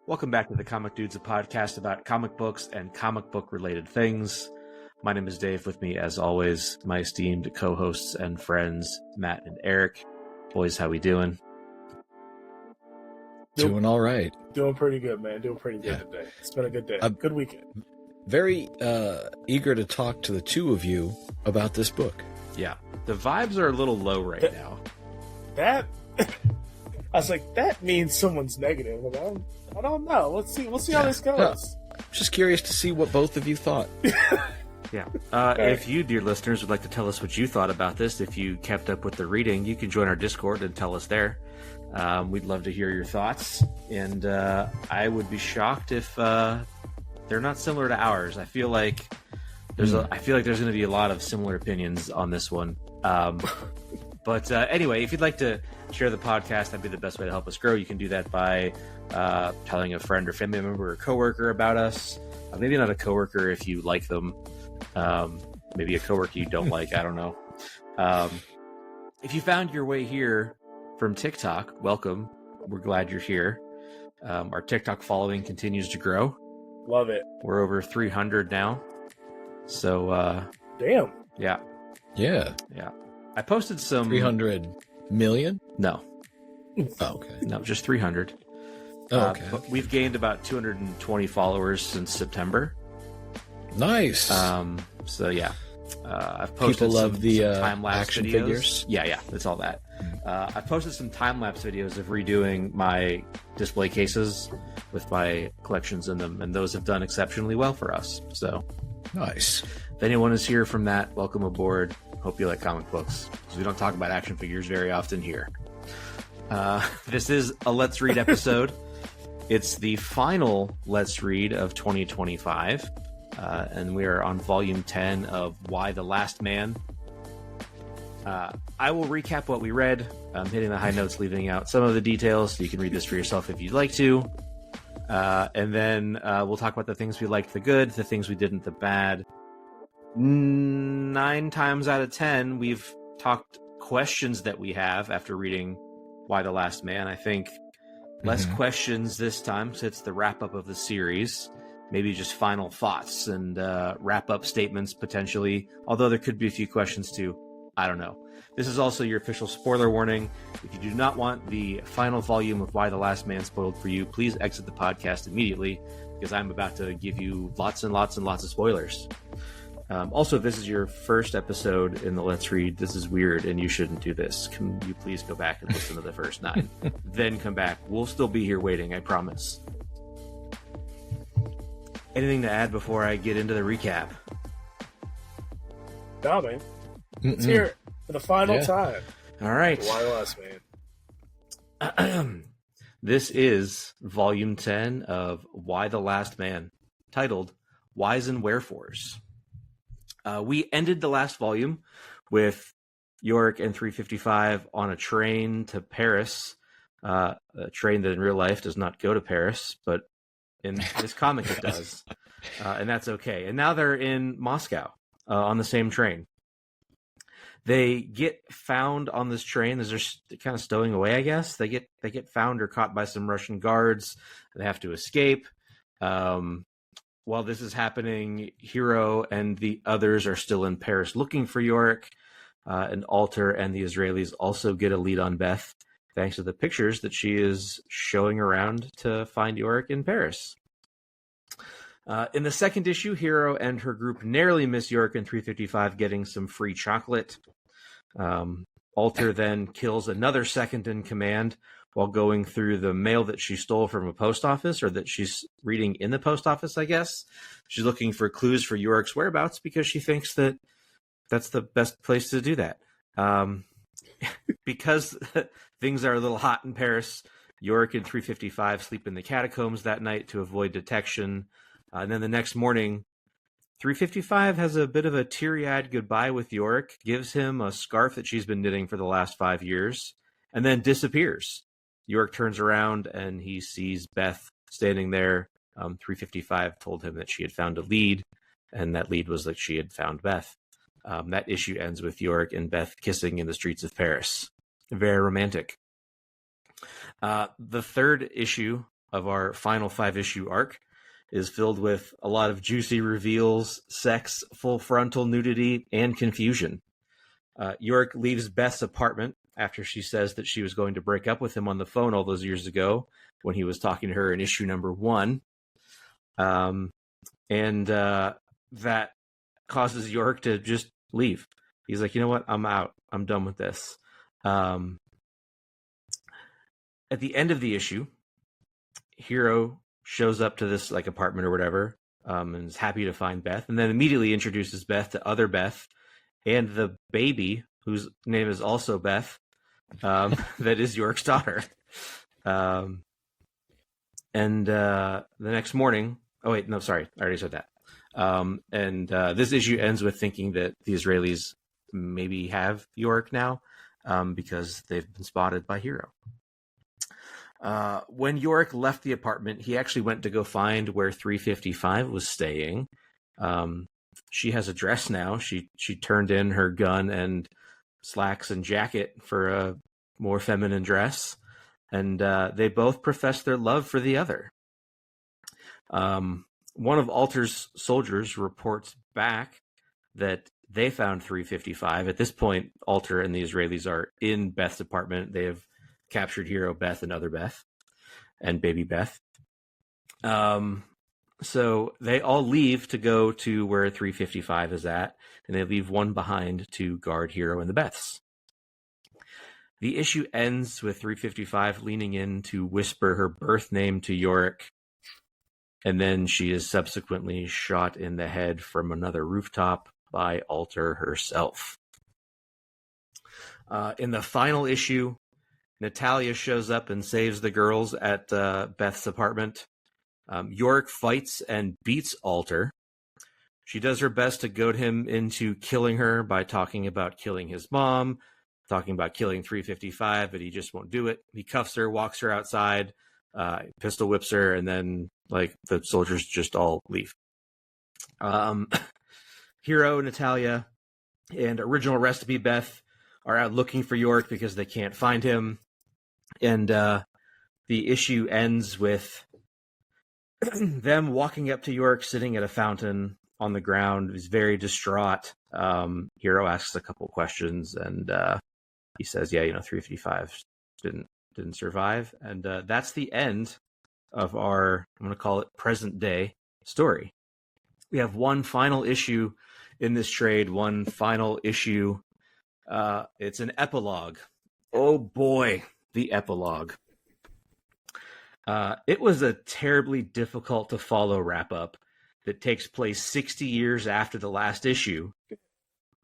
Welcome back to the Comic Dudes, a podcast about comic books and comic book related things. My name is Dave. With me, as always, my esteemed co-hosts and friends, Matt and Eric. Boys, how we doing? Doing all right. Doing pretty good, man. Doing pretty good today. It's been a good day. Good weekend. Very eager to talk to the two of you about this book. Yeah. The vibes are a little low right now. That... I was like, that means someone's negative. I don't know. We'll see how this goes. Well, just curious to see what both of you thought. Yeah. If you, dear listeners, would like to tell us what you thought about this, if you kept up with the reading, you can join our Discord and tell us there. We'd love to hear your thoughts. And I would be shocked if they're not similar to ours. I feel like there's going to be a lot of similar opinions on this one. But anyway, if you'd like to share the podcast, that'd be the best way to help us grow. You can do that by telling a friend or family member or coworker about us. Maybe not a coworker if you like them. Maybe a coworker you don't like. I don't know. If you found your way here from TikTok, welcome. We're glad you're here. Our TikTok following continues to grow. Love it. We're over 300 now. So, damn. Yeah. Yeah. Yeah. I posted some... 300 million? No. Oh, okay. No, just 300. Oh, okay. But we've gained about 220 followers since September. Nice. So, yeah. I've posted People love the time-lapse action videos. figures? Yeah, it's all that. I've posted some time-lapse videos of redoing my display cases with my collections in them, and those have done exceptionally well for us. So, nice. If anyone is here from that, welcome aboard. Hope you like comic books, because we don't talk about action figures very often here. This is a Let's Read episode. It's the final Let's Read of 2025, and we are on Volume 10 of Why the Last Man. I will recap what we read, hitting the high notes, leaving out some of the details, so you can read this for yourself if you'd like to. And then we'll talk about the things we liked, the good, the things we didn't, the bad. 9 times out of 10, we've talked questions that we have after reading Why the Last Man. I think less questions this time, so it's the wrap-up of the series. Maybe just final thoughts and wrap-up statements, potentially. Although there could be a few questions, too. I don't know. This is also your official spoiler warning. If you do not want the final volume of Why the Last Man spoiled for you, please exit the podcast immediately, because I'm about to give you lots and lots and lots of spoilers. Also, if this is your first episode in the Let's Read, this is weird and you shouldn't do this. Can you please go back and listen to the first 9? Then come back. We'll still be here waiting, I promise. Anything to add before I get into the recap? Nah, man. Let's hear it for the final time. All right. Why the Last Man? This is Volume 10 of Why the Last Man, titled Whys and Wherefores. We ended the last volume with Yorick and 355 on a train to Paris, a train that in real life does not go to Paris, but in this comic it does, and that's okay. And now they're in Moscow on the same train. They get found on this train as they're kind of stowing away, I guess. They get found or caught by some Russian guards. They have to escape. While this is happening, Hero and the others are still in Paris looking for Yorick, and Alter and the Israelis also get a lead on Beth, thanks to the pictures that she is showing around to find Yorick in Paris. In the second issue, Hero and her group narrowly miss Yorick and 355 getting some free chocolate. Alter then kills another second in command while going through the mail that she stole from a post office, or that she's reading in the post office, I guess. She's looking for clues for Yorick's whereabouts because she thinks that that's the best place to do that. Because things are a little hot in Paris, Yorick and 355 sleep in the catacombs that night to avoid detection. And then the next morning, 355 has a bit of a teary-eyed goodbye with Yorick, gives him a scarf that she's been knitting for the last 5 years, and then disappears. Yorick turns around and he sees Beth standing there. 355 told him that she had found a lead, and that lead was that she had found Beth. That issue ends with Yorick and Beth kissing in the streets of Paris. Very romantic. The third issue of our final 5-issue arc is filled with a lot of juicy reveals, sex, full frontal nudity, and confusion. Yorick leaves Beth's apartment after she says that she was going to break up with him on the phone all those years ago when he was talking to her in issue number 1. That causes Yorick to just leave. He's like, you know what? I'm out. I'm done with this. At the end of the issue, Hero shows up to this like apartment or whatever, and is happy to find Beth, and then immediately introduces Beth to other Beth and the baby, whose name is also Beth, that is Yorick's daughter. The next morning, oh wait, no, sorry, I already said that. This issue ends with thinking that the Israelis maybe have Yorick now, because they've been spotted by Hero. When Yorick left the apartment, he actually went to go find where 355 was staying. She has a dress now. She turned in her gun and slacks and jacket for a more feminine dress, and they both profess their love for the other. One of Alter's soldiers reports back that they found 355. At this point, Alter and the Israelis are in Beth's apartment. They have captured Hero, Beth, and other Beth, and baby Beth. So they all leave to go to where 355 is at, and they leave one behind to guard Hero and the Beths. The issue ends with 355 leaning in to whisper her birth name to Yorick, and then she is subsequently shot in the head from another rooftop by Alter herself. In the final issue, Natalia shows up and saves the girls at Beth's apartment. Yorick fights and beats Alter. She does her best to goad him into killing her by talking about killing his mom, talking about killing 355, but he just won't do it. He cuffs her, walks her outside, pistol whips her, and then the soldiers just all leave. Hero, Natalia, and original Recipe Beth are out looking for Yorick because they can't find him. And the issue ends with them walking up to Yorick sitting at a fountain on the ground. He's very distraught. Hero asks a couple questions, and he says, yeah, 355 didn't survive. And that's the end of our, I'm going to call it present day story. We have one final issue in this trade, one final issue. It's an epilogue. Oh boy, the epilogue. It was a terribly difficult to follow wrap-up that takes place 60 years after the last issue,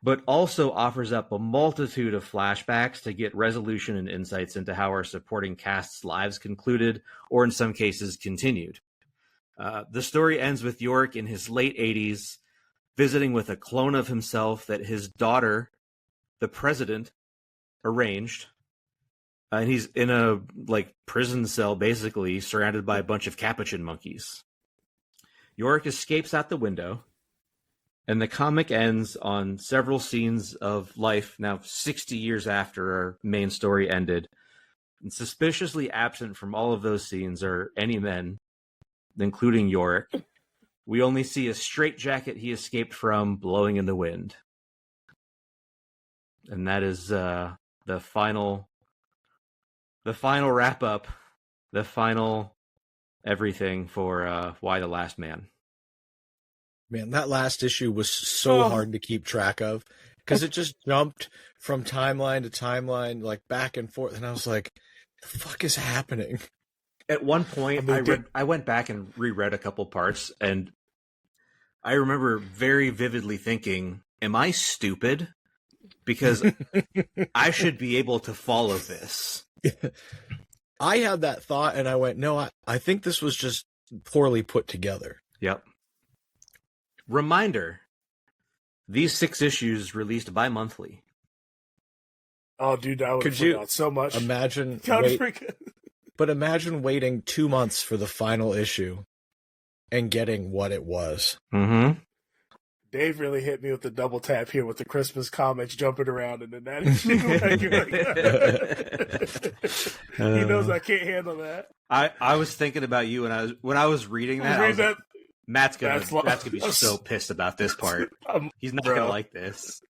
but also offers up a multitude of flashbacks to get resolution and insights into how our supporting cast's lives concluded, or in some cases continued. The story ends with Yorick in his late 80s, visiting with a clone of himself that his daughter, the president, arranged. And he's in a prison cell, basically, surrounded by a bunch of capuchin monkeys. Yorick escapes out the window, and the comic ends on several scenes of life now 60 years after our main story ended. And suspiciously absent from all of those scenes are any men, including Yorick. We only see a straitjacket he escaped from blowing in the wind. And that is the final wrap-up, the final everything for Why the Last Man. Man, that last issue was so hard to keep track of, because it just jumped from timeline to timeline, back and forth, and I was like, the fuck is happening? At one point, I went back and reread a couple parts, and I remember very vividly thinking, am I stupid? Because I should be able to follow this. I had that thought, and I went, no, I think this was just poorly put together. Yep. Reminder, these 6 issues released bi-monthly. Oh, dude, I would have forgot so much. Imagine waiting 2 months for the final issue and getting what it was. Mm-hmm. Dave really hit me with the double tap here with the Christmas comics jumping around, and then that issue. He knows I can't handle that. I was thinking about you when I was reading that. I was like, Matt's gonna be so pissed about this part. He's not gonna like this.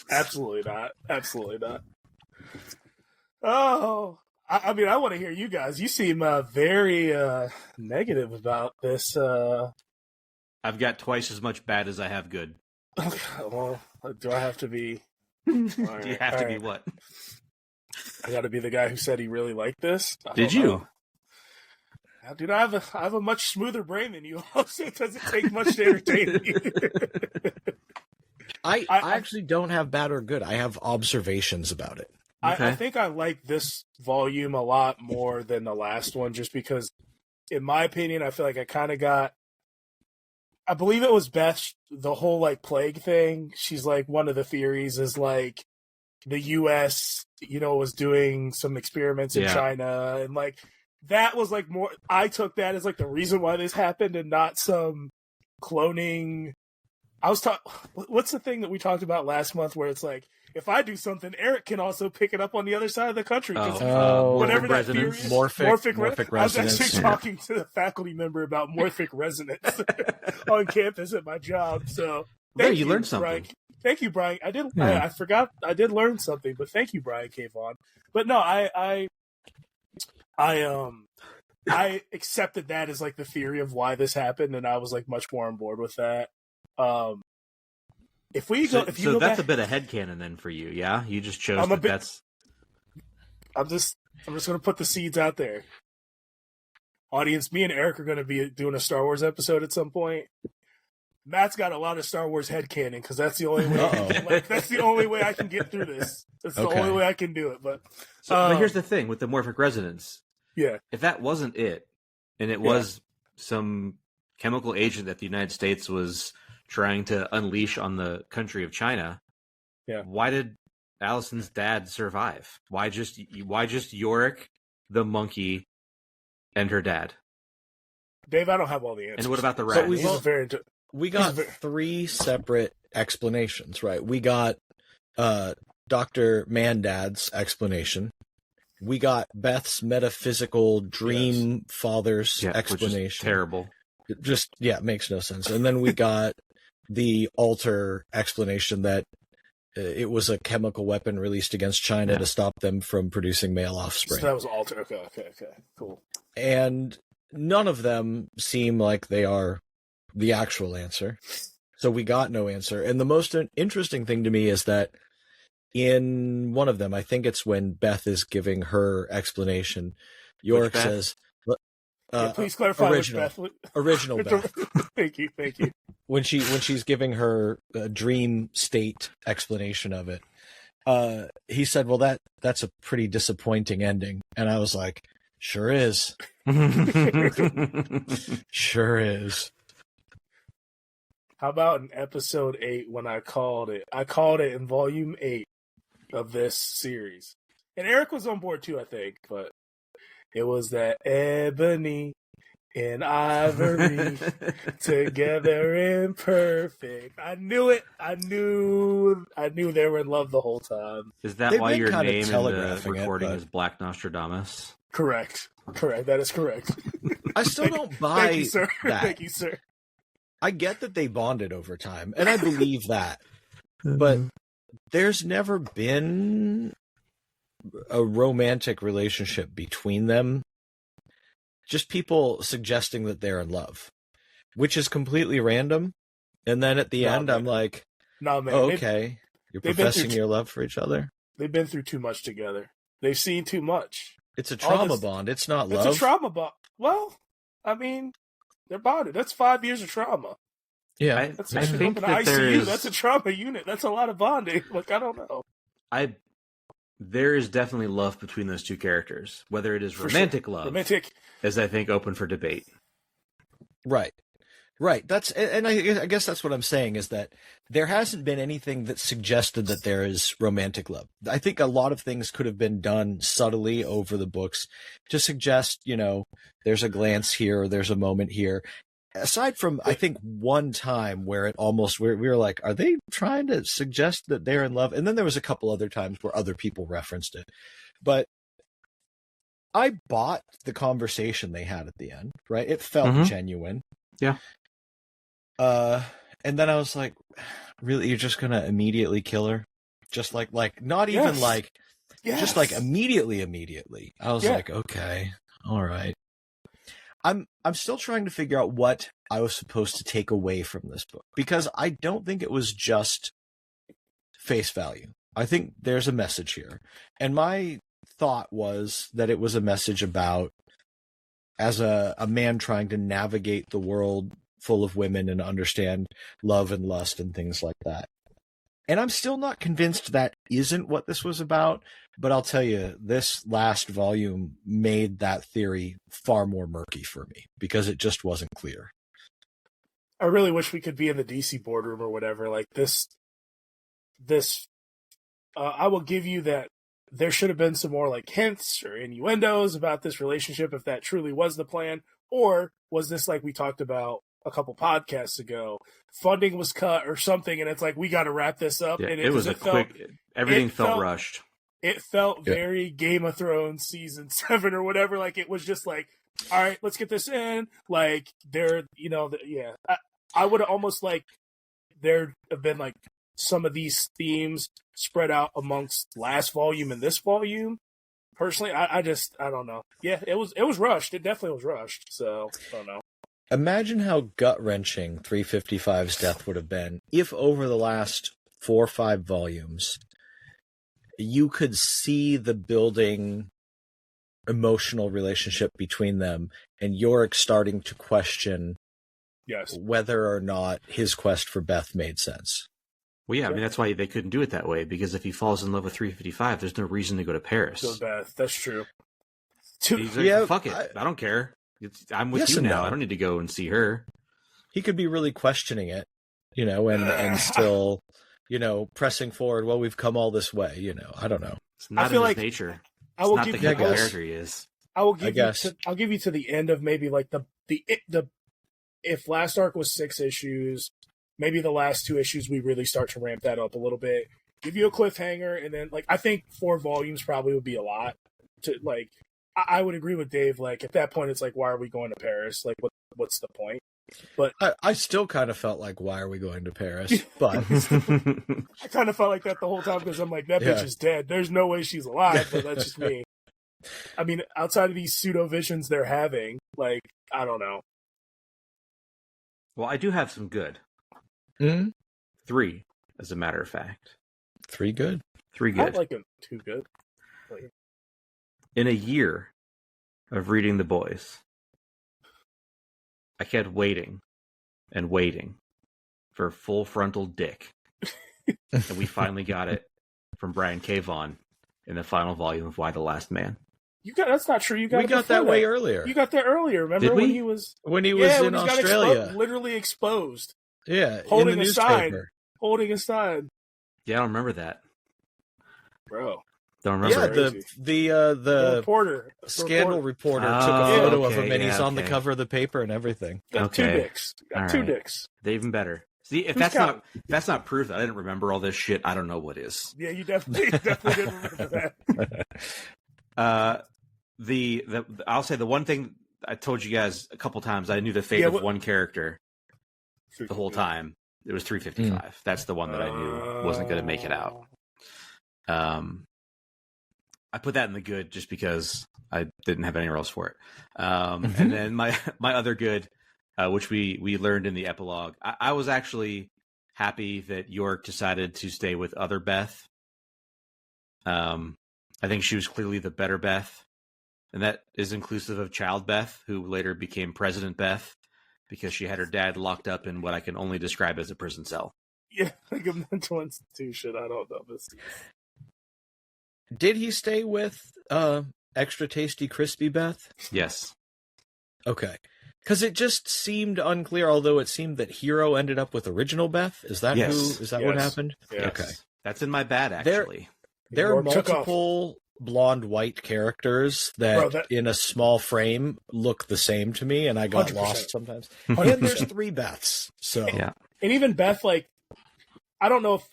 Absolutely not. Absolutely not. Oh, I mean, I want to hear you guys. You seem very negative about this. I've got twice as much bad as I have good. Well, do I have to be? Do you have to be what? I got to be the guy who said he really liked this. Did you? Know. Dude, I have a much smoother brain than you. Also, it doesn't take much to entertain me. I actually don't have bad or good. I have observations about it. Okay. I think I like this volume a lot more than the last one, just because, in my opinion, I feel like I kind of got. I believe it was Beth, the whole like plague thing. She's like, one of the theories is like the U.S., was doing some experiments in China, and like. That was like more. I took that as like the reason why this happened, and not some cloning. I was talking. What's the thing that we talked about last month, where it's like, if I do something, Erik can also pick it up on the other side of the country. Whatever that theory is, morphic resonance. I was actually talking to the faculty member about morphic resonance on campus at my job. So you learned something. Brian. Thank you, Brian. I did. I forgot. I did learn something, but thank you, Brian Cavon. But no, I accepted that as like the theory of why this happened, and I was like much more on board with that. If we go, so that's a bit of headcanon then for you, yeah? You just chose that's. I'm just gonna put the seeds out there. Audience, me and Erik are gonna be doing a Star Wars episode at some point. Matt's got a lot of Star Wars headcanon because that's the only way. That's the only way I can get through this. That's the only way I can do it. But here's the thing with the morphic resonance. Yeah. If that wasn't it, and it was some chemical agent that the United States was trying to unleash on the country of China, why did Allison's dad survive? Why just Yorick, the monkey, and her dad? Dave, I don't have all the answers. And what about the rat? We got three separate explanations, right? We got Dr. Mandad's explanation. We got Beth's metaphysical dream father's explanation. Which is terrible. It makes no sense. And then we got the alter explanation that it was a chemical weapon released against China to stop them from producing male offspring. So that was alter. Okay, cool. And none of them seem like they are the actual answer. So we got no answer. And the most interesting thing to me is that in one of them, I think it's when Beth is giving her explanation, Yorick says, please clarify original Beth. Thank you. When she's giving her dream state explanation of it, he said, well, that's a pretty disappointing ending. And I was like, sure is. Sure is. How about in episode 8 when I called it? I called it in volume 8 of this series. And Erik was on board too, I think, but it was that ebony and ivory together imperfect. I knew it. I knew they were in love the whole time. Is that why your name in the recording is Black Nostradamus? Correct. That is correct. I still don't buy Thank you, sir. that. Thank you, sir. I get that they bonded over time, and I believe that. But there's never been a romantic relationship between them. Just people suggesting that they're in love, which is completely random. And then at the end, man. I'm like, no, man. Oh, okay, you're professing your love for each other? They've been through too much together. They've seen too much. It's a trauma bond. It's not love. It's a trauma bond. Well, I mean, they're bonded. That's 5 years of trauma. Yeah. I think that ICU. That's a trauma unit. That's a lot of bonding. Like, I don't know. There is definitely love between those two characters. Whether it is romantic love is, I think, open for debate. Right. And I guess that's what I'm saying, is that there hasn't been anything that suggested that there is romantic love. I think a lot of things could have been done subtly over the books to suggest, there's a glance here, or there's a moment here. Aside from, I think, one time where it almost, we were like, are they trying to suggest that they're in love? And then there was a couple other times where other people referenced it. But I bought the conversation they had at the end, right? It felt genuine. Yeah. And then I was like, really, you're just gonna immediately kill her? Just like not even like just like immediately. I was like, okay, all right. I'm still trying to figure out what I was supposed to take away from this book, because I don't think it was just face value. I think there's a message here. And my thought was that it was a message about, as a man trying to navigate the world full of women and understand love and lust and things like that. And I'm still not convinced that isn't what this was about, but I'll tell you, this last volume made that theory far more murky for me, because it just wasn't clear. I really wish we could be in the DC boardroom or whatever. Like this, I will give you that there should have been some more like hints or innuendos about this relationship, if that truly was the plan. Or was this, like we talked about a couple podcasts ago, funding was cut or something, and it's like, we got to wrap this up. Yeah, and it was a quick, everything felt rushed. It felt very Game of Thrones season 7 or whatever. Like, it was just like, all right, let's get this in. Like, there, I would have almost like there have been like some of these themes spread out amongst last volume and this volume. Personally, I don't know. Yeah, it was rushed. It definitely was rushed. So I don't know. Imagine how gut-wrenching 355's death would have been if over the last 4 or 5 volumes you could see the building emotional relationship between them, and Yorick starting to question whether or not his quest for Beth made sense. Well, yeah, I mean, that's why they couldn't do it that way, because if he falls in love with 355, there's no reason to go to Paris. Go Beth, that's true. He's like, fuck it, I don't care. I'm with you now. No. I don't need to go and see her. He could be really questioning it, and still, pressing forward. Well, we've come all this way, I don't know. It's not in his nature. It's not the kind of character he is. I'll give you to the end of maybe like the if last arc was 6 issues, maybe the last 2 issues we really start to ramp that up a little bit. Give you a cliffhanger, and then like I think 4 volumes probably would be a lot to like. I would agree with Dave. Like at that point, it's like, why are we going to Paris? Like, what's the point? But I still kind of felt like, why are we going to Paris? But I kind of felt like that the whole time, because I'm like, that bitch is dead. There's no way she's alive. But that's just me. I mean, outside of these pseudo visions they're having, like, I don't know. Well, I do have some good. 3, as a matter of fact. 3 good. 3 good. I like them 2 good. In a year of reading The Boys, I kept waiting and waiting for Full Frontal Dick. And we finally got it from Brian K. Vaughan in the final volume of Why the Last Man. That's not true. We got that way earlier. You got that earlier. Remember Did we? when he was in Australia, literally exposed. Yeah, holding in the a newspaper. sign. Holding a sign. Yeah, I don't remember that, bro. Don't remember. Yeah, the reporter, scandal reporter took a photo of him, and he's on the cover of the paper and everything. Got 2 dicks. Got 2 dicks. They're even better. See, if that's not proof that I didn't remember all this shit, I don't know what is. Yeah, you definitely didn't remember that. I'll say the one thing I told you guys a couple times, I knew the fate of one character the whole time. It was 355. That's the one that I knew wasn't going to make it out. I put that in the good just because I didn't have anywhere else for it. And then my other good, which we learned in the epilogue, I was actually happy that York decided to stay with other Beth. I think she was clearly the better Beth. And that is inclusive of Child Beth, who later became President Beth, because she had her dad locked up in what I can only describe as a prison cell. Yeah, like a mental institution. I don't know this. Did he stay with extra tasty crispy Beth? Yes. Okay. Because it just seemed unclear, although it seemed that Hero ended up with original Beth. Is that what happened? Yes. Okay. That's in my bad, actually. There are multiple blonde white characters that in a small frame look the same to me, and I got 100%. lost sometimes. And there's 3 Beths. So yeah. And even Beth, like, I don't know if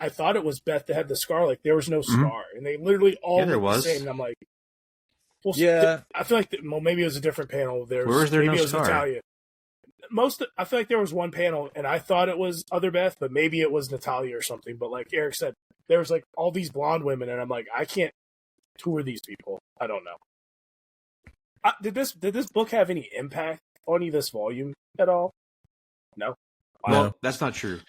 I thought it was Beth that had the scar. Like, there was no scar, and they literally all looked the same. And I'm like, Well, Yeah. I feel like maybe it was a different panel. Where was there maybe no it was scar? Natalia. I feel like there was one panel, and I thought it was Other Beth, but maybe it was Natalia or something. But like Erik said, there was like all these blonde women, and I'm like, I can't. Who are these people? I don't know. Did this book have any impact on you this volume at all? No. Wow. Well, that's not true.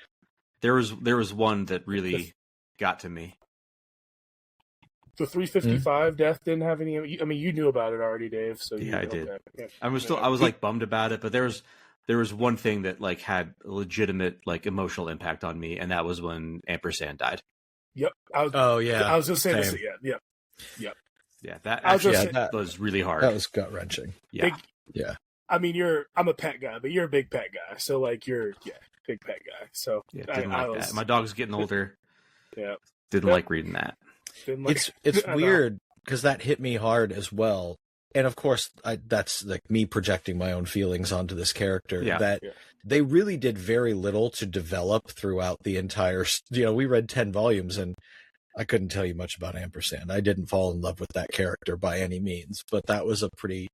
There was one that really got to me. The 355 death didn't have any. I mean, you knew about it already, Dave. So Yeah, I did. Okay. Yeah. I was like bummed about it, but there was one thing that like had a legitimate like emotional impact on me, and that was when Ampersand died. Yep. Yeah. I was going to say this. Yeah. Yeah, that actually was really hard. That was gut wrenching. Yeah. Yeah. I mean, I'm a pet guy, but you're a big pet guy. So like big pet guy. So yeah, didn't like that. My dog's getting older. Yeah. Didn't like reading that. It's weird because that hit me hard as well. And of course, that's like me projecting my own feelings onto this character. Yeah. They really did very little to develop throughout the entire. We read 10 volumes, and I couldn't tell you much about Ampersand. I didn't fall in love with that character by any means, but that was a pretty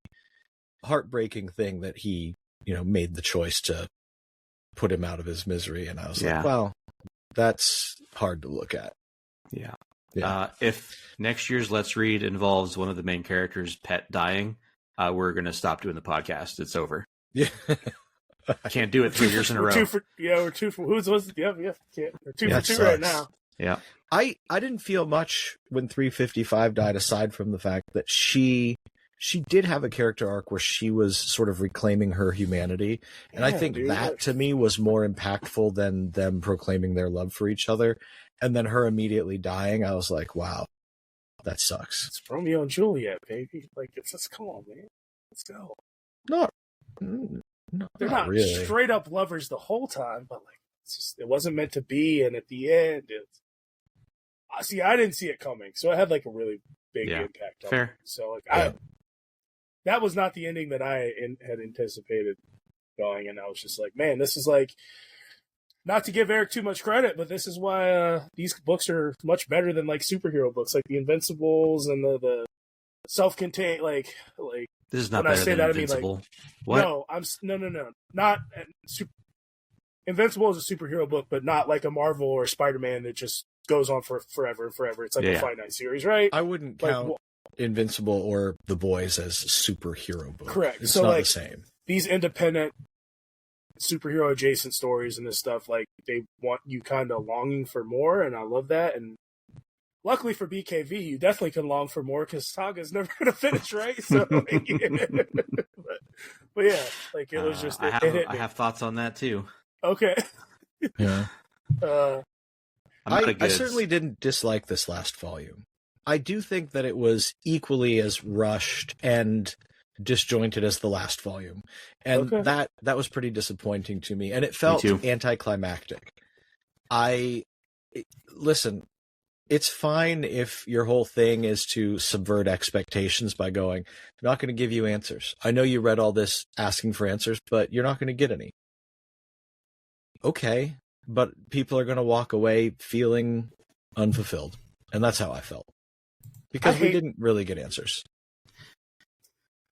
heartbreaking thing that he, made the choice to put him out of his misery. And I was like, wow, that's hard to look at. Yeah. Yeah. If next year's Let's Read involves one of the main characters' pet dying, we're going to stop doing the podcast. It's over. Yeah. Can't do it 3 years in a row. We're 2 for who's was yeah. We're 2 for 2 sucks. right now. Yeah. I didn't feel much when 355 died, aside from the fact that she did have a character arc where she was sort of reclaiming her humanity. And I think that to me was more impactful than them proclaiming their love for each other. And then her immediately dying, I was like, wow, that sucks. It's Romeo and Juliet, baby. Like, come on, man. Let's go. They're not really straight up lovers the whole time, but like, it wasn't meant to be. And at the end, I didn't see it coming. So it had like a really big impact on me. So like, that was not the ending that I had anticipated going. And I was just like, man, this is like, not to give Erik too much credit, but this is why these books are much better than like superhero books, like the Invincibles and the self-contained, like. This is not better than Invincible. What? No, no, not Invincible is a superhero book, but not like a Marvel or Spider-Man that just goes on for forever and forever. It's like a finite series, right? I wouldn't count Invincible or The Boys as superhero books. Correct. It's so not like the same. These independent superhero adjacent stories and this stuff, like they want you kind of longing for more, and I love that. And luckily for BKV, you definitely can long for more because Saga's never going to finish, right? So, like, but yeah, like it was just. I have thoughts on that too. Okay. Yeah. I certainly didn't dislike this last volume. I do think that it was equally as rushed and disjointed as the last volume, and that was pretty disappointing to me, and it felt anticlimactic. Listen, it's fine if your whole thing is to subvert expectations by going, I'm not going to give you answers. I know you read all this asking for answers, but you're not going to get any. Okay, but people are going to walk away feeling unfulfilled, and that's how I felt. Because we didn't really get answers.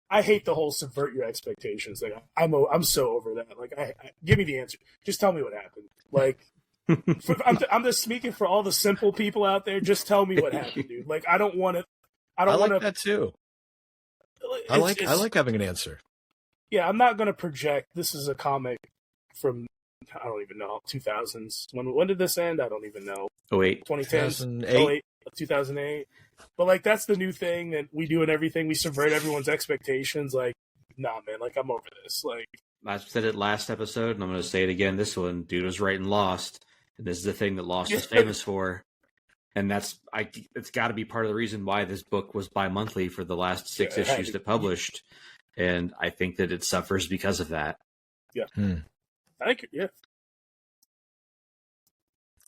I hate the whole subvert your expectations. Like I'm so over that. Like, I give me the answer. Just tell me what happened. Like, I'm just speaking for all the simple people out there. Just tell me what happened, dude. Like, I don't want to. I like that too. I like having an answer. Yeah, I'm not going to project. This is a comic from I don't even know 2000s. When did this end? I don't even know. 08. 2010. 2008. 2008. But like that's the new thing that we do in everything. We subvert everyone's expectations. Like, nah, man. Like I'm over this. Like I said it last episode, and I'm going to say it again. This one, dude was writing Lost, and this is the thing that Lost is famous for. And it's got to be part of the reason why this book was bi-monthly for the last 6 issues that published. And I think that it suffers because of that. Yeah. I think,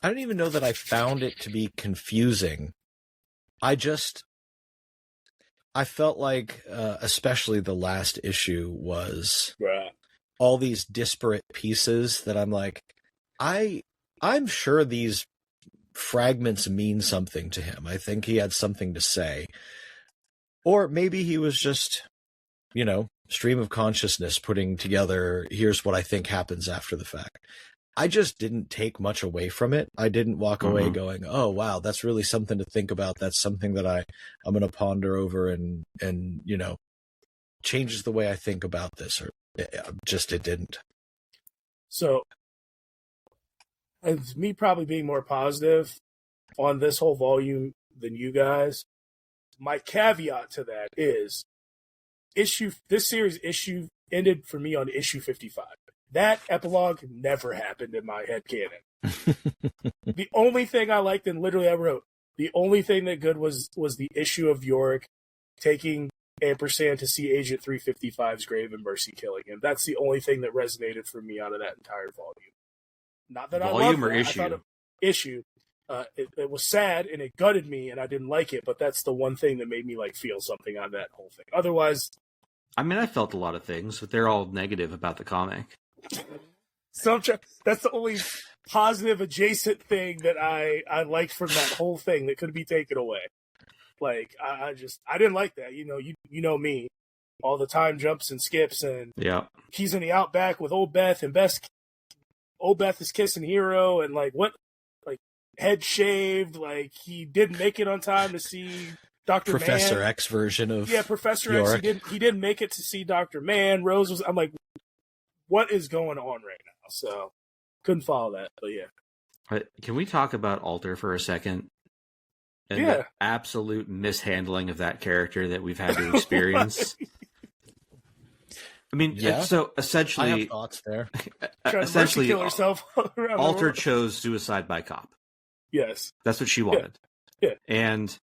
I don't even know that I found it to be confusing. I felt like, especially the last issue was all these disparate pieces that I'm like, I'm sure these fragments mean something to him. I think he had something to say. Or maybe he was just, stream of consciousness putting together, here's what I think happens after the fact. I just didn't take much away from it. I didn't walk away going, oh, wow, that's really something to think about. That's something that I'm going to ponder over and, changes the way I think about this. Or it didn't. So, as me probably being more positive on this whole volume than you guys, my caveat to that is this series issue ended for me on issue 55. That epilogue never happened in my head canon. The only thing I liked, and literally I wrote, the only thing that good was the issue of Yorick taking Ampersand to see Agent 355's grave and Mercy killing him. That's the only thing that resonated for me out of that entire volume. Not that volume I loved or that. issue? I thought issue. It was sad and it gutted me and I didn't like it, but that's the one thing that made me feel something on that whole thing. Otherwise, I mean, I felt a lot of things, but they're all negative about the comic. So that's the only positive adjacent thing that I liked from that whole thing that could be taken away. I didn't like that. You know me, all the time jumps and skips, and he's in the outback with Old Beth, and Old Beth is kissing Hero, and head shaved, he didn't make it on time to see Dr. Professor Mann. X version of Professor Yorick. X. He didn't make it to see Dr. Mann. Rose was. I'm like, what is going on right now? So couldn't follow that, but yeah. Can we talk about Alter for a second? And the absolute mishandling of that character that we've had to experience. I mean, so essentially, I have thoughts there. Essentially, kill herself. Alter chose suicide by cop. Yes, that's what she wanted. Yeah, and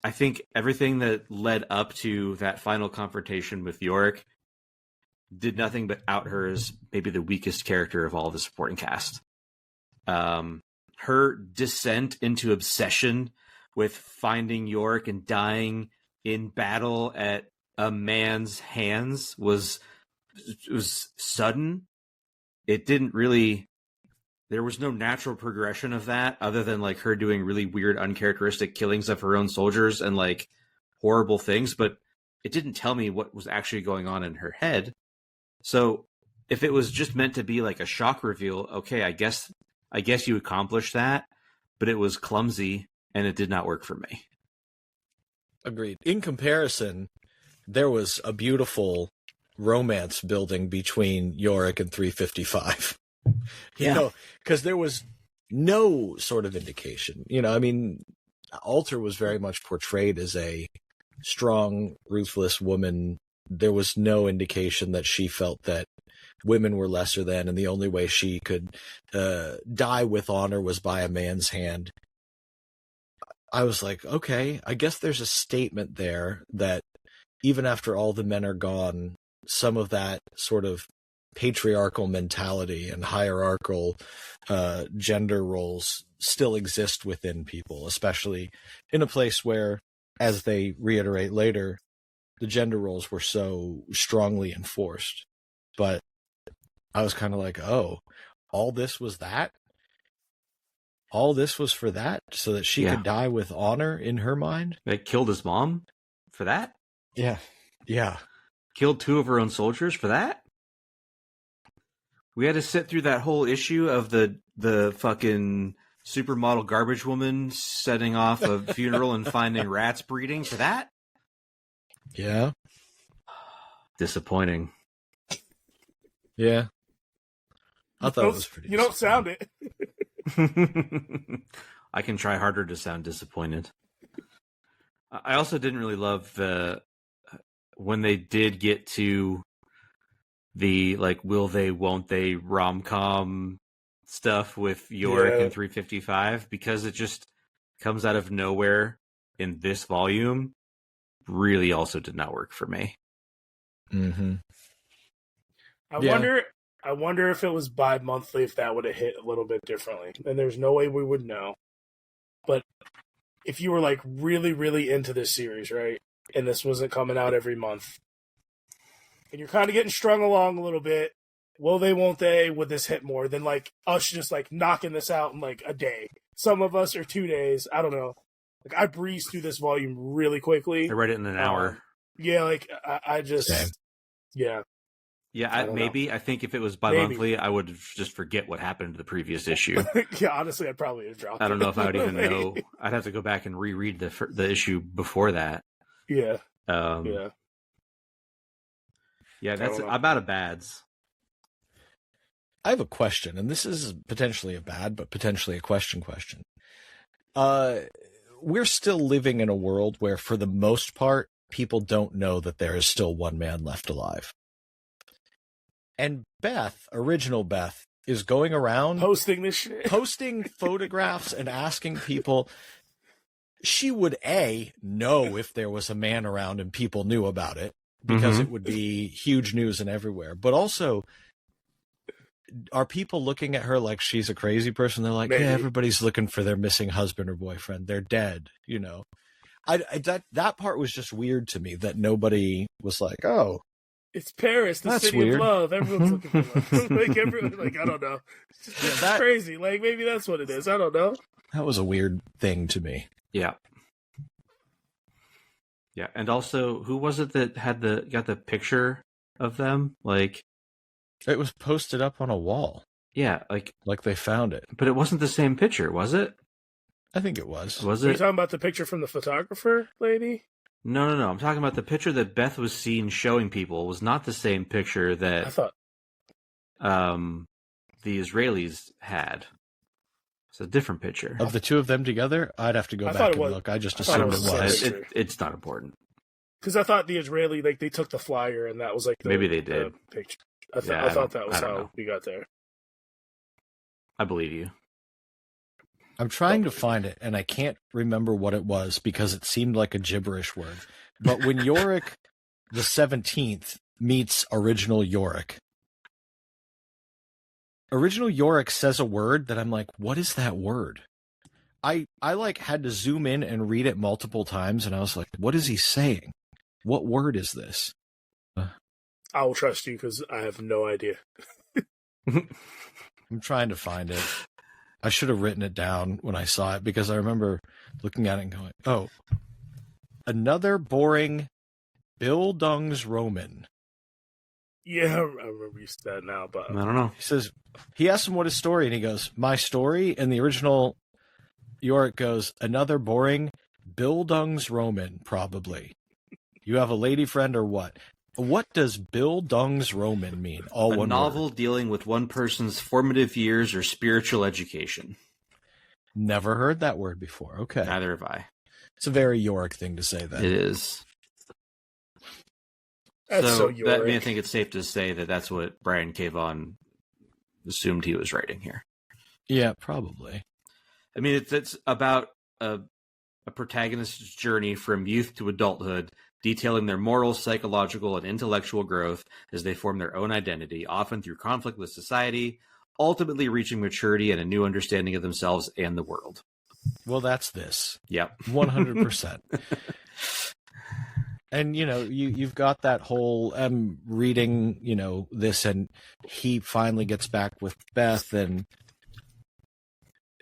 I think everything that led up to that final confrontation with Yorick did nothing but out her as maybe the weakest character of all the supporting cast. Her descent into obsession with finding Yorick and dying in battle at a man's hands was sudden. It didn't really. There was no natural progression of that other than her doing really weird, uncharacteristic killings of her own soldiers and horrible things. But it didn't tell me what was actually going on in her head. So if it was just meant to be a shock reveal, okay, I guess you accomplished that, but it was clumsy and it did not work for me. Agreed. In comparison, there was a beautiful romance building between Yorick and 355. Because there was no sort of indication. Alter was very much portrayed as a strong, ruthless woman. There was no indication that she felt that women were lesser than, and the only way she could die with honor was by a man's hand. I was like, okay, I guess there's a statement there that even after all the men are gone, some of that sort of patriarchal mentality and hierarchical gender roles still exist within people, especially in a place where, as they reiterate later, the gender roles were so strongly enforced. But I was kind of like, oh, all this was that? All this was for that? So that she could die with honor in her mind? They killed his mom for that? Yeah. Killed 2 of her own soldiers for that? We had to sit through that whole issue of the fucking supermodel garbage woman setting off a funeral and finding rats breeding for that? Yeah. Disappointing. Yeah. I thought it was pretty. You don't sound it. I can try harder to sound disappointed. I also didn't really love when they did get to the will they, won't they rom-com stuff with Yorick and 355, because it just comes out of nowhere in this volume. Really also did not work for me. Mm-hmm. I wonder if it was bi-monthly, if that would have hit a little bit differently. And there's no way we would know. But if you were really, really into this series, right? And this wasn't coming out every month, and you're kind of getting strung along a little bit, will they, won't they, would this hit more than us just knocking this out in a day? Some of us are 2 days. I don't know. Like I breezed through this volume really quickly. I read it in an hour. Yeah, like I just Same. yeah. Yeah, I don't maybe. I think if it was bi-monthly, I would just forget what happened to the previous issue. Yeah, honestly, I'd probably have dropped. I don't know if I would even Like, know. I'd have to go back and reread the issue before that. Yeah, Yeah, that's. I'm out of bads. I have a question, and this is potentially a bad, but potentially a question. We're still living in a world where, for the most part, people don't know that there is still one man left alive. And Beth, original Beth, is going around posting this shit, posting photographs and asking people. She would know if there was a man around and people knew about it, because it would be huge news and everywhere. But also, are people looking at her like she's a crazy person? They're like, Maybe. Yeah, everybody's looking for their missing husband or boyfriend. They're dead, you know. That part was just weird to me, that nobody was like, oh, it's Paris, the that's city weird. of love. Everyone's looking for love. Like everyone, like I don't know. It's just crazy. Like maybe that's what it is. I don't know. That was a weird thing to me. Yeah. Yeah, and also, who was it that got the picture of them? Like, it was posted up on a wall. Yeah, like they found it. But it wasn't the same picture, was it? I think it was. Was Are it? you talking about the picture from the photographer lady? No. I'm talking about the picture that Beth was seen showing people was not the same picture that I thought the Israelis had. It's a different picture. Of the two of them together? I'd have to go back and look. I just assumed it was. It's not important. Because I thought the Israeli, like, they took the flyer and that was like maybe they did. Picture. I thought that was how we got there. I believe you. I'm trying to find it, and I can't remember what it was because it seemed like a gibberish word. But when Yorick the 17th meets original Yorick says a word that I'm like, what is that word? I like had to zoom in and read it multiple times, and I was like, what is he saying? What word is this? I will trust you because I have no idea. I'm trying to find it. I should have written it down when I saw it because I remember looking at it and going, oh, another boring Bildungsroman. Yeah, I remember you said that now, but I don't know. He asks him what his story, and he goes, my story? And the original Yorick goes, another boring Bildungsroman, probably. You have a lady friend or what? What does Bildungsroman mean? All one novel word. Dealing with one person's formative years or spiritual education. Never heard that word before. Okay. Neither have I. It's a very Yorick thing to say that. It is. That's so Yorick. I mean, I think it's safe to say that that's what Brian K. Vaughan assumed he was writing here. Yeah, probably. I mean, it's about a protagonist's journey from youth to adulthood, detailing their moral, psychological, and intellectual growth as they form their own identity, often through conflict with society, ultimately reaching maturity and a new understanding of themselves and the world. Well, that's this. Yep. 100%. And, you've got that whole reading, this, and he finally gets back with Beth, and,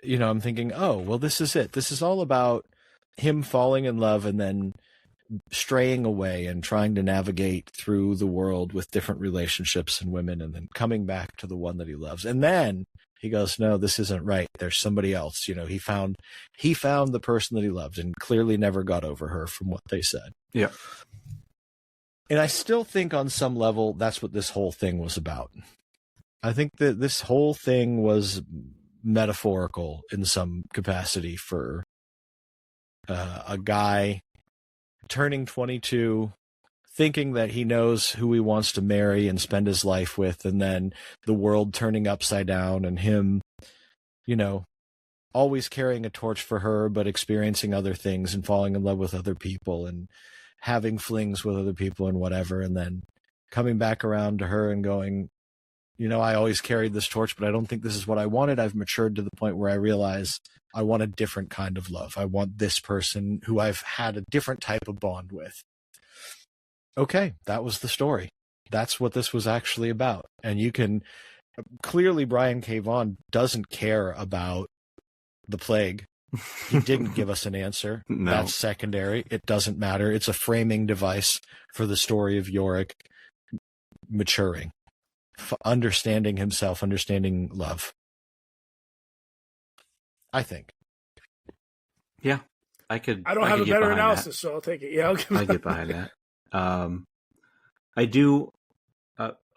I'm thinking, oh, well, this is it. This is all about him falling in love and then straying away and trying to navigate through the world with different relationships and women, and then coming back to the one that he loves. And then he goes, no, this isn't right. There's somebody else. He found the person that he loved and clearly never got over her from what they said. Yeah. And I still think on some level, that's what this whole thing was about. I think that this whole thing was metaphorical in some capacity for a guy turning 22, thinking that he knows who he wants to marry and spend his life with, and then the world turning upside down and him, always carrying a torch for her, but experiencing other things and falling in love with other people and having flings with other people and whatever, and then coming back around to her and going, I always carried this torch, but I don't think this is what I wanted. I've matured to the point where I realize I want a different kind of love. I want this person who I've had a different type of bond with. Okay, that was the story. That's what this was actually about. And you can clearly, Brian K. Vaughan doesn't care about the plague He didn't give us an answer. No. That's secondary. It doesn't matter. It's a framing device for the story of Yorick maturing, understanding himself, understanding love. I think. Yeah, I don't have a better analysis, so I'll take it. Yeah, I get behind that. I do.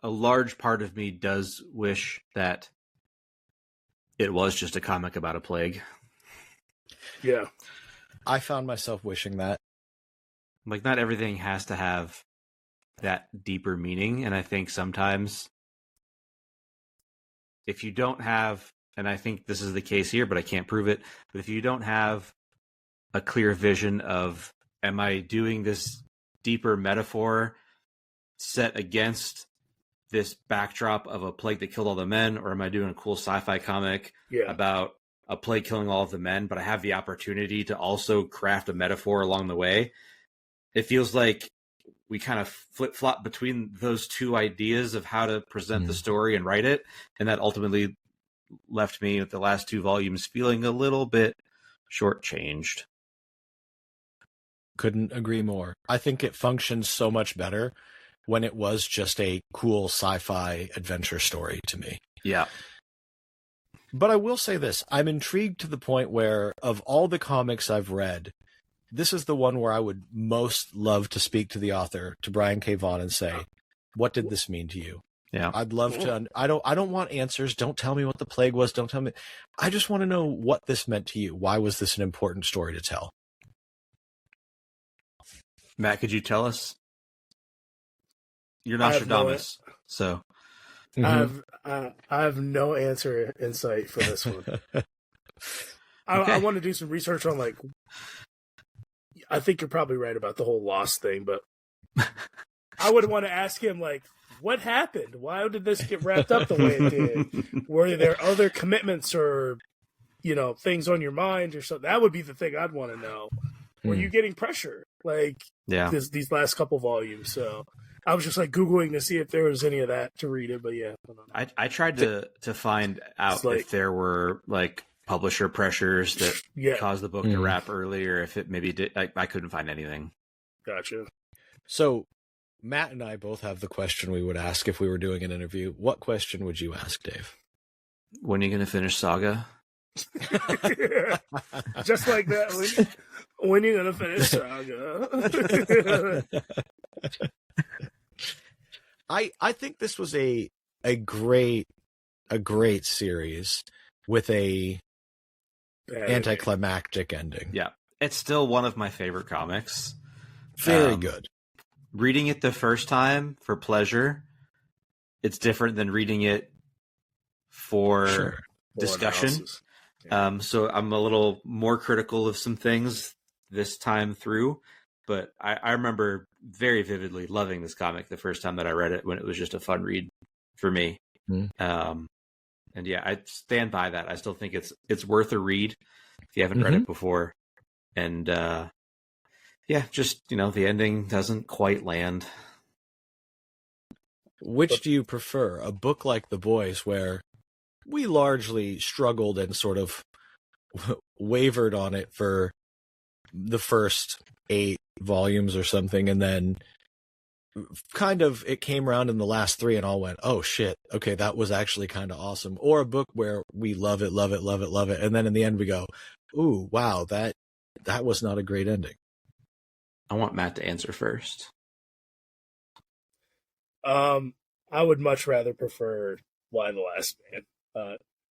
A large part of me does wish that it was just a comic about a plague. Yeah. I found myself wishing that. Like, not everything has to have that deeper meaning, and I think sometimes if you don't have, and I think this is the case here, but I can't prove it, but if you don't have a clear vision of, am I doing this deeper metaphor set against this backdrop of a plague that killed all the men, or am I doing a cool sci-fi comic about a plague killing all of the men, but I have the opportunity to also craft a metaphor along the way? It feels like we kind of flip-flop between those two ideas of how to present the story and write it, and that ultimately left me with the last two volumes feeling a little bit shortchanged. Couldn't agree more. I think it functions so much better when it was just a cool sci-fi adventure story to me. Yeah. But I will say this. I'm intrigued to the point where, of all the comics I've read, this is the one where I would most love to speak to the author, to Brian K. Vaughan, and say, what did this mean to you? Yeah. I'd love to. I don't want answers. Don't tell me what the plague was. Don't tell me. I just want to know what this meant to you. Why was this an important story to tell? Matt, could you tell us? You're Nostradamus, so I have no answer in sight for this one. I want to do some research on, like, I think you're probably right about the whole lost thing, but I would want to ask him, like, what happened? Why did this get wrapped up the way it did? Were there other commitments or, things on your mind or something? That would be the thing I'd want to know. Were you getting pressure, like, these last couple volumes? So I was just, like, Googling to see if there was any of that to read it, but yeah. I tried to find out if there were, like, publisher pressures that caused the book to wrap earlier, if it maybe did. I couldn't find anything. Gotcha. So Matt and I both have the question we would ask if we were doing an interview. What question would you ask, Dave? When are you going to finish Saga? Just like that. When are you going to finish Saga? I think this was a great series with a anticlimactic ending. Yeah. It's still one of my favorite comics. Very good. Reading it the first time for pleasure, it's different than reading it for discussion. So I'm a little more critical of some things this time through, but I remember very vividly loving this comic the first time that I read it, when it was just a fun read for me. And yeah, I stand by that. I still think it's worth a read if you haven't read it before. And just, the ending doesn't quite land. Which do you prefer? A book like The Boys, where we largely struggled and sort of wavered on it for the first 8 volumes or something, and then kind of it came around in the last 3 and all went, oh shit, okay, that was actually kind of awesome? Or a book where we love it, and then in the end we go, ooh, wow, that was not a great ending? I want Matt to answer first. I would much rather prefer Y the Last Man.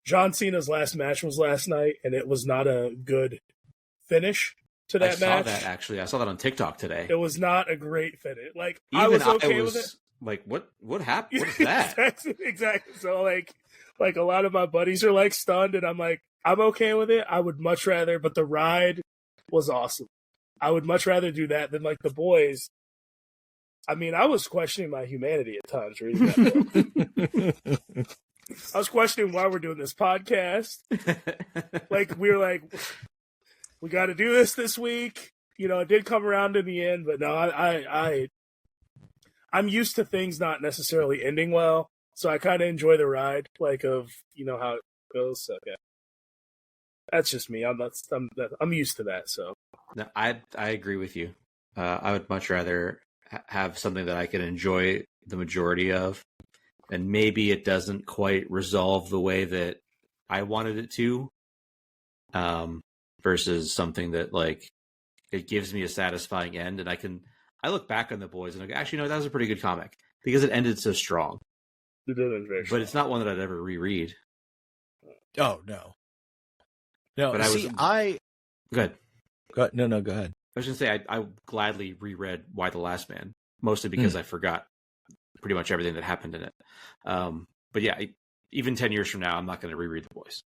John Cena's last match was last night, and it was not a good finish to that match. I saw that, actually. I saw that on TikTok today. It was not a great finish. Like, even I was okay with it. Like, what happened? What is that? Exactly. So, like a lot of my buddies are, like, stunned, and I'm like, I'm okay with it. I would much rather, but the ride was awesome. I would much rather do that than, like, The Boys. I mean, I was questioning my humanity at times reading that book. I was questioning why we're doing this podcast. Like, we were like, we got to do this week. It did come around in the end, but no, I'm used to things not necessarily ending well, so I kind of enjoy the ride, like, of, how it goes. So, yeah. That's just me. I'm used to that. So No, I agree with you. I would much rather have something that I can enjoy the majority of, and maybe it doesn't quite resolve the way that I wanted it to, versus something that like it gives me a satisfying end, and I look back on The Boys and I go, actually, no, that was a pretty good comic because it ended so strong. it is very But it's not one that I'd ever reread. Oh no. No, But see, Go ahead. Go ahead. I was going to say, I gladly reread Why the Last Man, mostly because I forgot pretty much everything that happened in it. But yeah, even 10 years from now, I'm not going to reread The Boys.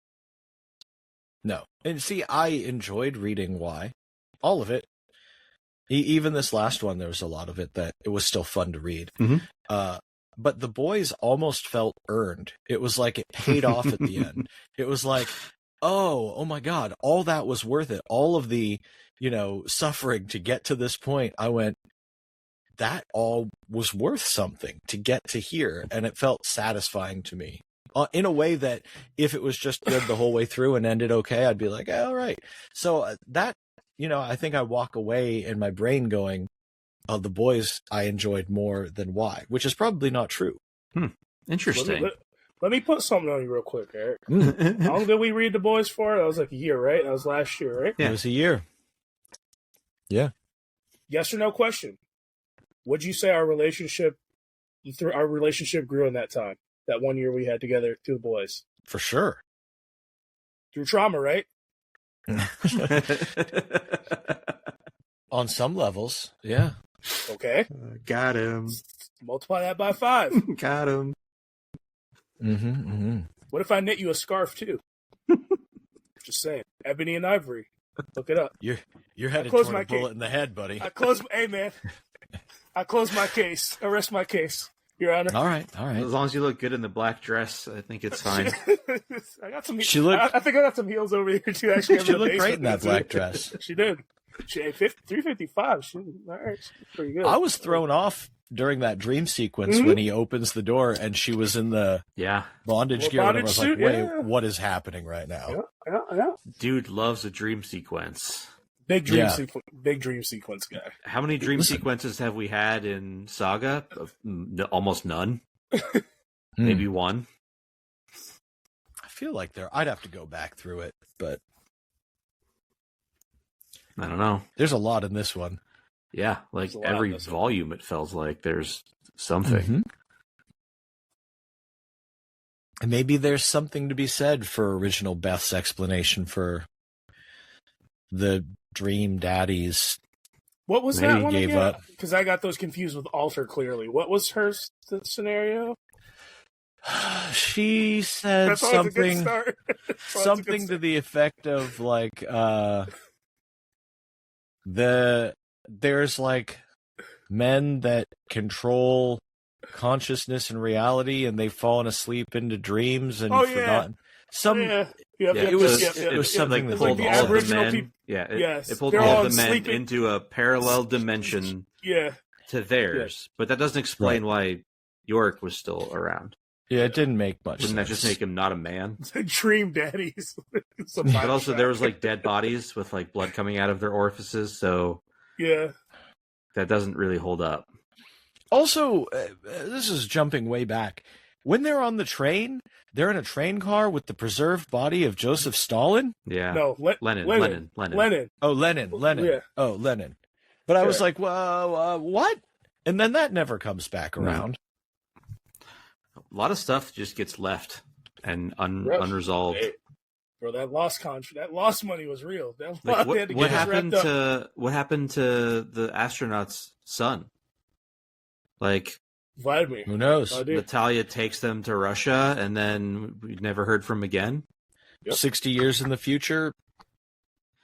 No. And see, I enjoyed reading Why. All of it. Even this last one, there was a lot of it that it was still fun to read. Mm-hmm. But The Boys almost felt earned. It was like it paid off at the end. It was like, oh my God, all that was worth it. All of the, suffering to get to this point. I went, that all was worth something to get to here. And it felt satisfying to me in a way that if it was just good the whole way through and ended okay, I'd be like, all right. So that, I think I walk away in my brain going, oh, The Boys I enjoyed more than Why, which is probably not true. Interesting. Let me put something on you real quick, Eric. How long did we read The Boys for? That was like a year, right? That was last year, right? Yeah. It was a year. Yeah. Yes or no question. Would you say our relationship grew in that time? That 1 year we had together through The Boys? For sure. Through trauma, right? On some levels, yeah. Okay. Got him. Multiply that by 5. Got him. What if I knit you a scarf too? Just saying. Ebony and ivory. Look it up. You're headed toward a bullet in the head, buddy. Hey, man. I close my case. I rest my case, Your Honor. All right. As long as you look good in the black dress, I think it's fine. I got some. I think I got some heels over here too. Actually, she looked great in that black dress. She did. She ate 355. She all right. She's pretty good. I was thrown off during that dream sequence when he opens the door and she was in the bondage gear. I was like, wait, what is happening right now? Yeah. Dude loves a dream sequence. Big dream sequence guy. How many dream sequences have we had in Saga? Almost none. Maybe one. I feel like I'd have to go back through it, but I don't know. There's a lot in this one. Yeah, like every volume, it feels like there's something. And maybe there's something to be said for original Beth's explanation for the dream daddies. What was that one gave again? up. Because I got those confused with Alter clearly. What was her scenario? She said something to the effect of like there's like men that control consciousness and reality, and they've fallen asleep into dreams and forgotten. It was something that pulled like all of the men. It pulled all of the men into a parallel dimension. To theirs, but that doesn't explain why Yorick was still around. Yeah, it didn't make much Wouldn't sense. that just make him not a man? Dream daddies. But also there was like dead bodies with like blood coming out of their orifices, so that doesn't really hold up. Also, this is jumping way back. When they're on the train, they're in a train car with the preserved body of Joseph Stalin? Yeah. No, Lenin. Oh, Lenin. Yeah. Oh, Lenin. But I was like, well, what? And then that never comes back around. A lot of stuff just gets left and unresolved. Bro, that lost money was real. What happened to the astronaut's son? Like, Vladimir. Who knows? Natalia takes them to Russia, and then we never heard from him again. 60 years in the future,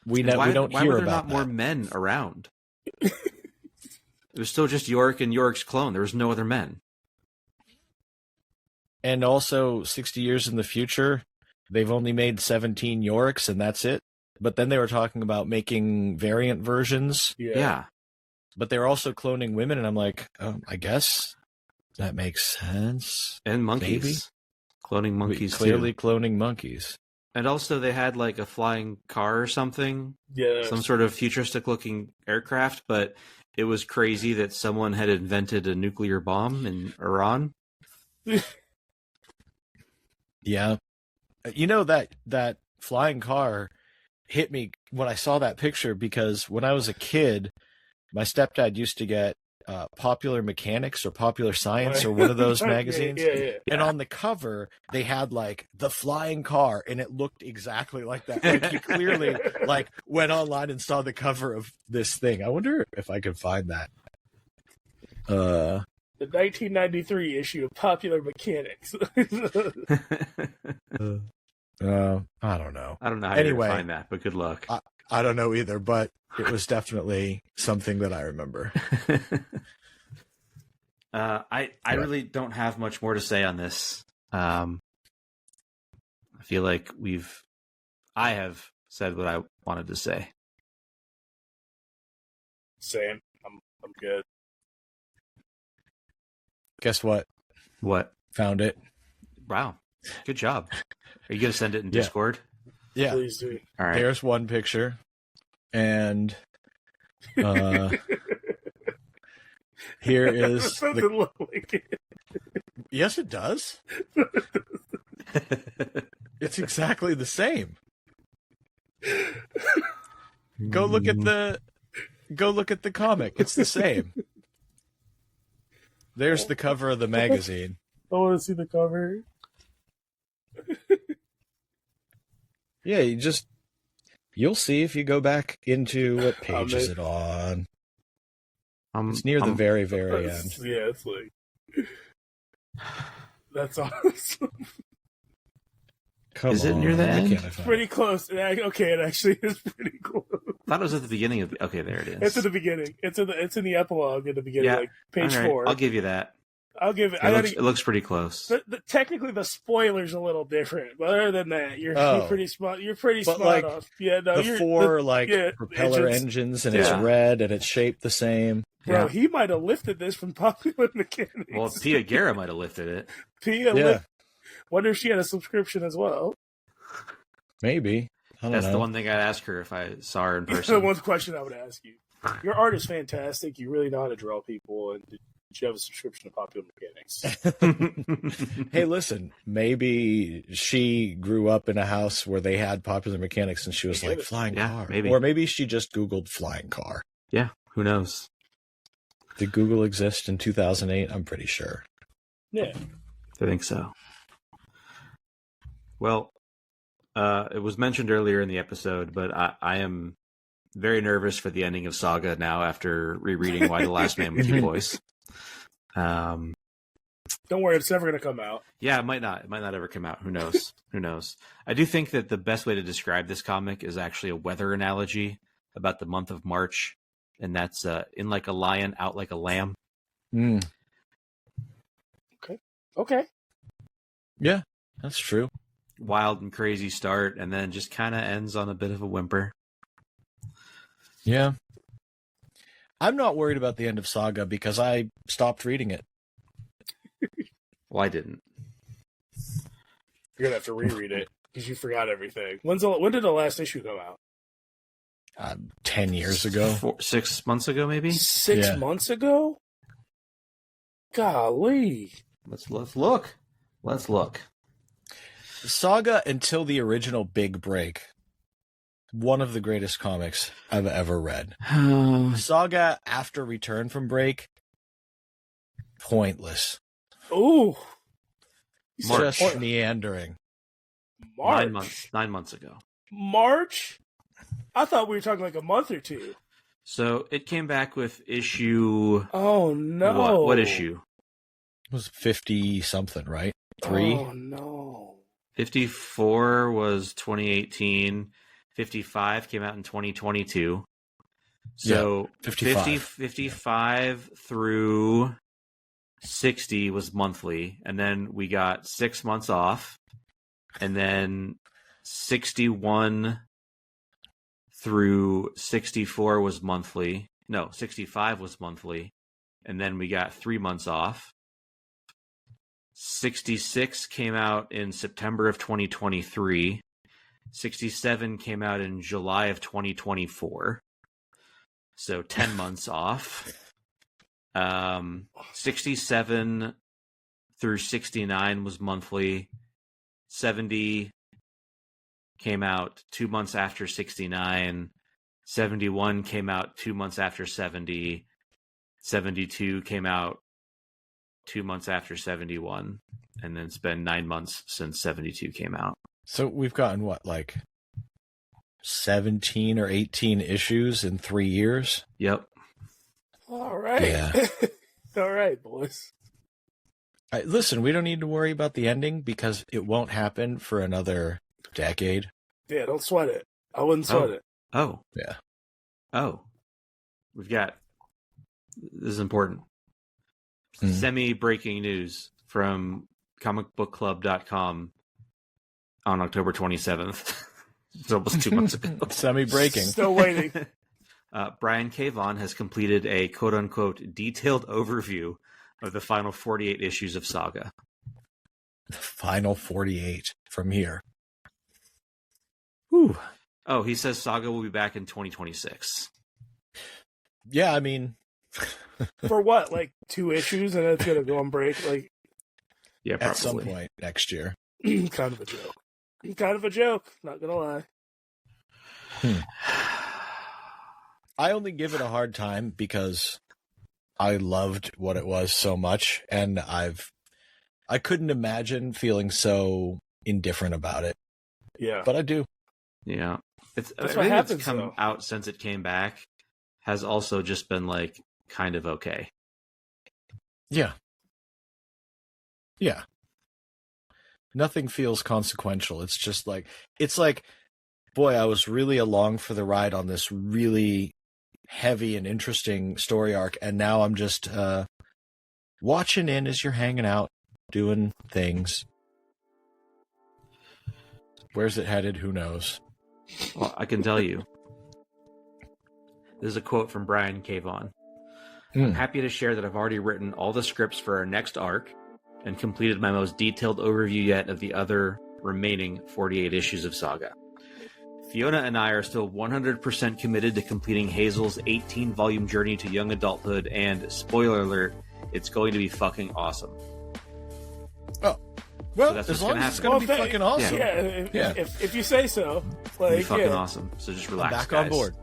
we don't why hear were there about not that. more men around? It was still just Yorick and Yorick's clone. There was no other men. And also, 60 years in the future, they've only made 17 Yoricks, and that's it. But then they were talking about making variant versions. Yeah. But they're also cloning women, and I'm like, oh, I guess that makes sense. And monkeys. Maybe. Cloning monkeys, Clearly cloning monkeys. And also they had like a flying car or something, Yeah. some sort of futuristic looking aircraft, but it was crazy that someone had invented a nuclear bomb in Iran. Yeah. You know, that flying car hit me when I saw that picture, because when I was a kid, my stepdad used to get Popular Mechanics or Popular Science or one of those magazines. Yeah. And on the cover, they had like the flying car, and it looked exactly like that. Like he clearly like went online and saw the cover of this thing. I wonder if I could find that. The 1993 issue of Popular Mechanics. I don't know. I don't know how Anyway, to find that, but good luck. I don't know either, but it was definitely something that I remember. I really don't have much more to say on this. I feel like I have said what I wanted to say. Same. I'm good. Guess what? What? Found it. Wow. Good job. Are you going to send it in Yeah. Discord? Yeah. Please do. All right. There's one picture. And here is It doesn't look like it. Yes, it does. It's exactly the same. Go look at the comic. It's the same. There's the cover of the magazine. I want to see the cover. Yeah, you'll see if you go back into what page is it on. It's near the very, very end. Yeah, it's like that's awesome. Is it near the end? It's pretty close. Okay, it actually is pretty close. I thought it was at the beginning of. Okay, there it is. It's at the beginning. It's in the epilogue at the beginning, like page 4. I'll give you that. I'll give it. It looks pretty close. Technically, the spoiler's a little different, but other than that, you're pretty smart. You're pretty But, smart like, off. Yeah, no, the four propeller engines, and it's red, and it's shaped the same. Bro, he might have lifted this from Popular Mechanics. Well, Pia Guerra might have lifted it. Wonder if she had a subscription as well. Maybe. That's the one thing I'd ask her if I saw her in person. The one question I would ask you. Your art is fantastic. You really know how to draw people, and did you have a subscription to Popular Mechanics? Hey, listen, maybe she grew up in a house where they had Popular Mechanics, and she was like, flying car. Maybe. Or maybe she just Googled flying car. Yeah, who knows? Did Google exist in 2008? I'm pretty sure. Yeah. I think so. Well, it was mentioned earlier in the episode, but I am very nervous for the ending of Saga now after rereading Why the Last Man with You Boys. Don't worry, it's never going to come out. Yeah, it might not. It might not ever come out. Who knows? Who knows? I do think that the best way to describe this comic is actually a weather analogy about the month of March, and that's in like a lion, out like a lamb. Mm. Okay. Yeah, that's true. Wild and crazy start, and then just kind of ends on a bit of a whimper. Yeah. I'm not worried about the end of Saga because I stopped reading it. Well, I didn't. You're going to have to reread it because you forgot everything. When did the last issue come out? 10 years ago. 6 months ago, maybe? 6 months ago? Golly. Let's look. Let's look. Saga until the original Big Break. One of the greatest comics I've ever read. Saga after Return from Break. Pointless. Ooh. Just meandering. March. 9 months ago. March? I thought we were talking like a month or two. So it came back with issue... Oh, no. What issue? It was 50-something, right? 3? Oh, no. 54 was 2018. 55 came out in 2022. So 55 through 60 was monthly. And then we got 6 months off. And then 61 through 64 was monthly. No, 65 was monthly. And then we got 3 months off. 66 came out in September of 2023. 67 came out in July of 2024. So 10 months off. 67 through 69 was monthly. 70 came out 2 months after 69. 71 came out 2 months after 70. 72 came out 2 months after 71. And then it's been 9 months since 72 came out. So we've gotten what, like 17 or 18 issues in 3 years? Yep. All right. Yeah. All right, boys. Listen, we don't need to worry about the ending because it won't happen for another decade. Yeah, don't sweat it. I wouldn't sweat it. Oh. Yeah. Oh. We've got... This is important. Semi-breaking news from comicbookclub.com on October 27th. It's almost 2 months ago. Semi-breaking. Still waiting. Brian K. Vaughan has completed a quote-unquote detailed overview of the final 48 issues of Saga. The final 48 from here. Whew. Oh, he says Saga will be back in 2026. Yeah, I mean... For what? Like 2 issues and it's going to go on break? Like, yeah, probably. At some point next year. Kind of a joke. Kind of a joke, not going to lie. I only give it a hard time because I loved what it was so much, and I couldn't imagine feeling so indifferent about it. Yeah. But I do. Yeah. It's That's what everything happens, that's come though. out since it came back has also just been like kind of okay. Yeah. Yeah. Nothing feels consequential. It's just like, boy, I was really along for the ride on this really heavy and interesting story arc, and now I'm just watching in as you're hanging out, doing things. Where's it headed? Who knows? Well, I can tell you. This is a quote from Brian K. Vaughan. I'm happy to share that I've already written all the scripts for our next arc and completed my most detailed overview yet of the other remaining 48 issues of Saga. Fiona and I are still 100% committed to completing Hazel's 18-volume journey to young adulthood, and, spoiler alert, it's going to be fucking awesome. Oh. Well, So that's as what's long gonna as it's happen. going to be fucking awesome. Yeah, if you say so. It'll be Like, fucking yeah. awesome. So just I'm relax, back guys. on board.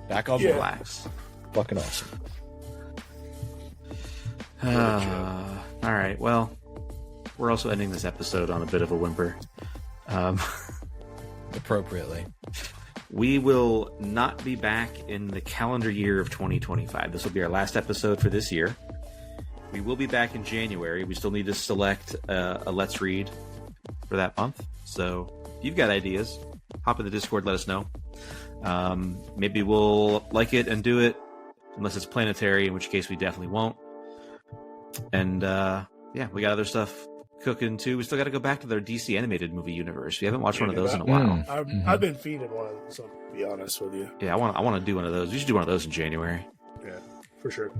Back on Yeah. board. Relax. Fucking awesome. All right. Well, we're also ending this episode on a bit of a whimper. Appropriately. We will not be back in the calendar year of 2025. This will be our last episode for this year. We will be back in January. We still need to select a Let's Read for that month. So if you've got ideas, hop in the Discord, let us know. Maybe we'll like it and do it, unless it's planetary, in which case we definitely won't. And yeah, we got other stuff cooking too. We still got to go back to their DC animated movie universe. We haven't watched one of those in a while. I've been feeding one, so to be honest with you. Yeah, I want to do one of those. We should do one of those in January. Yeah, for sure.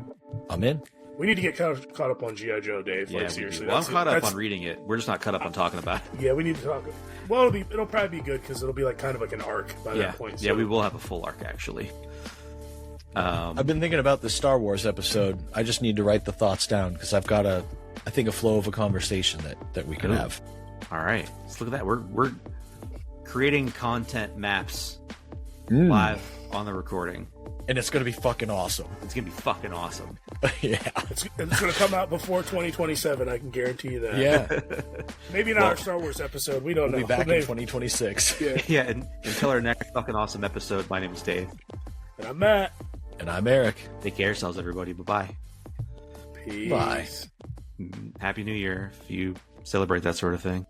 I'm in. We need to get caught up on G.I. Joe, Dave. Yeah, Like, we seriously. do. Well, I'm caught up that's- on reading it. We're just not caught up on talking about it. Yeah, we need to talk. Well, it'll probably be good because it'll be like kind of like an arc by Yeah, that point. yeah, we will have a full arc actually. I've been thinking about the Star Wars episode. I just need to write the thoughts down because I've got a flow of a conversation that we can Ooh. have. All right, let's look at that. We're creating content maps live on the recording. And it's going to be fucking awesome. It's gonna be fucking awesome. Yeah. It's going to come out before 2027. I can guarantee you that. Yeah. Maybe not our Star Wars episode. We don't We'll know. be back in Maybe. 2026. Yeah. Yeah, and until our next fucking awesome episode, my name is Dave. And I'm Matt. And I'm Eric. Take care of yourselves, everybody. Bye-bye. Peace. Bye. Happy New Year if you celebrate that sort of thing.